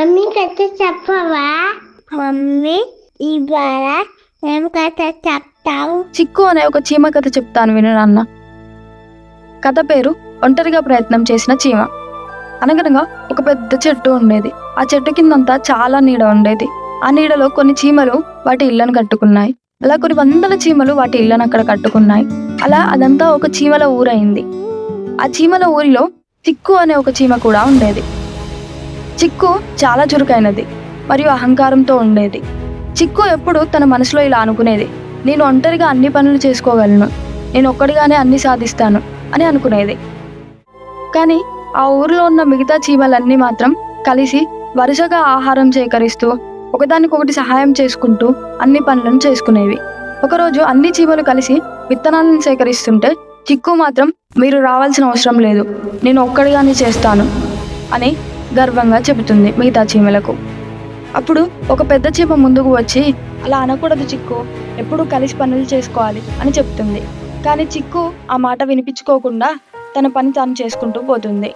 Mummy కథ చెప్పవా? Mummy ఇవాళ ఏం కథ చెప్తావు? చిక్కు అనే ఒక చీమ కథ చెప్తాను విను నాన్న. కథ పేరు ఒంటరిగా ప్రయత్నం చేసిన చీమ. అనగనగా ఒక పెద్ద చెట్టు ఉండేది. ఆ చెట్టు కిందంతా చాలా నీడ ఉండేది. ఆ నీడలో కొన్ని చీమలు వాటి ఇళ్లను కట్టుకున్నాయి. అలా కొన్ని వందల చీమలు వాటి ఇళ్లను అక్కడ కట్టుకున్నాయి. అలా అదంతా ఒక చీమల ఊరైంది. ఆ చీమల ఊరిలో చిక్కు అనే ఒక చీమ కూడా ఉండేది. చిక్కు చాలా చురుకైనది మరియు అహంకారంతో ఉండేది. చిక్కు ఎప్పుడు తన మనసులో ఇలా అనుకునేది, నేను ఒంటరిగా అన్ని పనులు చేసుకోగలను, నేను ఒక్కడిగానే అన్ని సాధిస్తాను అని అనుకునేది. కానీ ఆ ఊరిలో ఉన్న మిగతా చీమలన్నీ మాత్రం కలిసి వరుసగా ఆహారం సేకరిస్తూ ఒకదానికొకటి సహాయం చేసుకుంటూ అన్ని పనులను చేసుకునేవి. ఒకరోజు అన్ని చీమలు కలిసి విత్తనాలను సేకరిస్తుంటే చిక్కు మాత్రం మీరు రావాల్సిన అవసరం లేదు, నేను ఒక్కడిగానే చేస్తాను అని గర్వంగా చెబుతుంది మిగతా చీమలకు. అప్పుడు ఒక పెద్ద చీమ ముందుకు వచ్చి, అలా అనకూడదు చిక్కు, ఎప్పుడూ కలిసి పనులు చేసుకోవాలి అని చెప్తుంది. కానీ చిక్కు ఆ మాట వినిపించుకోకుండా తన పని తాను చేసుకుంటూ పోతుంది.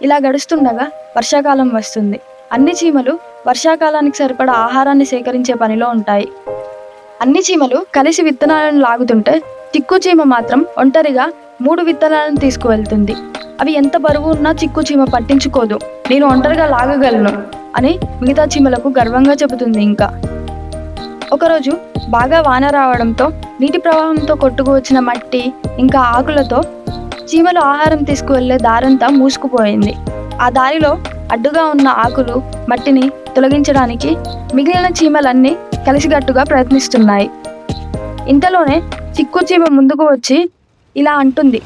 ఇలా గడుస్తుండగా వర్షాకాలం వస్తుంది. అన్ని చీమలు వర్షాకాలానికి సరిపడా ఆహారాన్ని సేకరించే పనిలో ఉంటాయి. అన్ని చీమలు కలిసి విత్తనాలను లాగుతుంటే చిక్కు చీమ మాత్రం ఒంటరిగా 3 విత్తనాలను తీసుకువెళ్తుంది. అవి ఎంత బరువు ఉన్నా చిక్కు చీమ పట్టించుకోదు, నేను ఒంటరిగా లాగగలను అని మిగతా చీమలకు గర్వంగా చెబుతుంది. ఇంకా ఒకరోజు బాగా వాన రావడంతో నీటి ప్రవాహంతో కొట్టుకు వచ్చిన మట్టి ఇంకా ఆకులతో చీమలు ఆహారం తీసుకువెళ్లే దారంతా మూసుకుపోయింది. ఆ దారిలో అడ్డుగా ఉన్న ఆకులు మట్టిని తొలగించడానికి మిగిలిన చీమలన్నీ కలిసికట్టుగా ప్రయత్నిస్తున్నాయి. ఇంతలోనే చిక్కు చీమ ముందుకు వచ్చి ఇలా అంటుంది,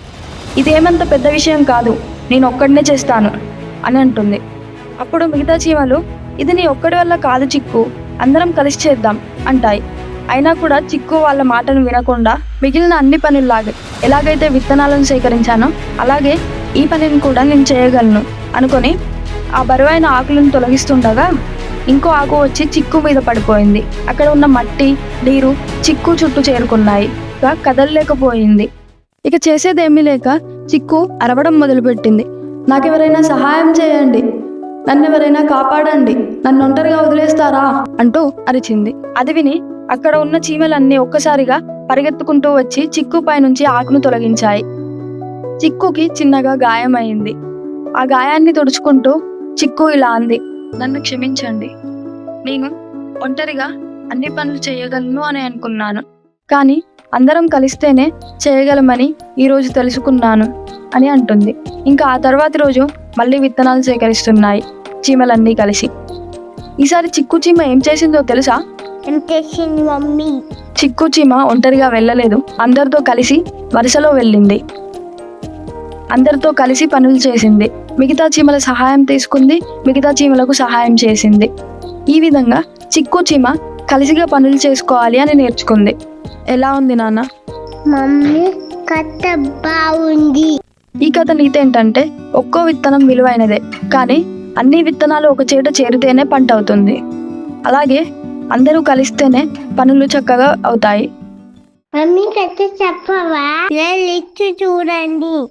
ఇదేమంత పెద్ద విషయం కాదు, నేను ఒక్కడినే చేస్తాను అని అంటుంది. అప్పుడు మిగతా చీమలు, ఇది నీ ఒక్కడి వల్ల కాదు చిక్కు, అందరం కలిసి చేద్దాం అంటాయి. అయినా కూడా చిక్కు వాళ్ళ మాటను వినకుండా మిగిలిన అన్ని పనుల్లాగే ఎలాగైతే విత్తనాలను సేకరించానో అలాగే ఈ పనిని కూడా నేను చేయగలను అనుకొని ఆ బరువైన ఆకులను తొలగిస్తుండగా ఇంకో ఆకు వచ్చి చిక్కు మీద పడిపోయింది. అక్కడ ఉన్న మట్టి నీరు చిక్కు చుట్టూ చేరుకున్నాయి. కదలలేకపోయింది. ఇక చేసేదేమీ లేక చిక్కు అరవడం మొదలుపెట్టింది, నాకెవరైనా సహాయం చేయండి, నన్నెవరైనా కాపాడండి, నన్ను ఒంటరిగా వదిలేస్తారా అంటూ అరిచింది. అది విని అక్కడ ఉన్న చీమలన్నీ ఒక్కసారిగా పరిగెత్తుకుంటూ వచ్చి చిక్కు పై నుంచి ఆకును తొలగించాయి. చిక్కుకి చిన్నగా గాయమైంది. ఆ గాయాన్ని తుడుచుకుంటూ చిక్కు ఇలా అంది, నన్ను క్షమించండి, నేను ఒంటరిగా అన్ని పనులు చేయగలను అని అనుకున్నాను, కానీ అందరం కలిస్తేనే చేయగలమని ఈరోజు తెలుసుకున్నాను అని అంటుంది. ఇంకా ఆ తర్వాతి రోజు మళ్ళీ విత్తనాలు సేకరిస్తున్నాయి చీమలన్నీ కలిసి. ఈసారి చిక్కు చీమ ఏం చేసిందో తెలుసా? మమ్మీ, చిక్కు చీమ ఒంటరిగా వెళ్ళలేదు, అందరితో కలిసి వరుసలో వెళ్ళింది. అందరితో కలిసి పనులు చేసింది. మిగతా చీమల సహాయం తీసుకుంది, మిగతా చీమలకు సహాయం చేసింది. ఈ విధంగా చిక్కు చీమ కలిసిగా పనులు చేసుకోవాలి అని నేర్చుకుంది. ఎలా ఉంది నాన్న? మమ్మీ కథ బాగుంది. ఈ కథ నీతి ఏంటంటే, ఒక్కో విత్తనం విలువైనదే, కానీ అన్ని విత్తనాలు ఒక చోట చేరితేనే పంట అవుతుంది. అలాగే అందరూ కలిస్తేనే పనులు చక్కగా అవుతాయి. మమ్మీ కథ చెప్పవా? చూడండి.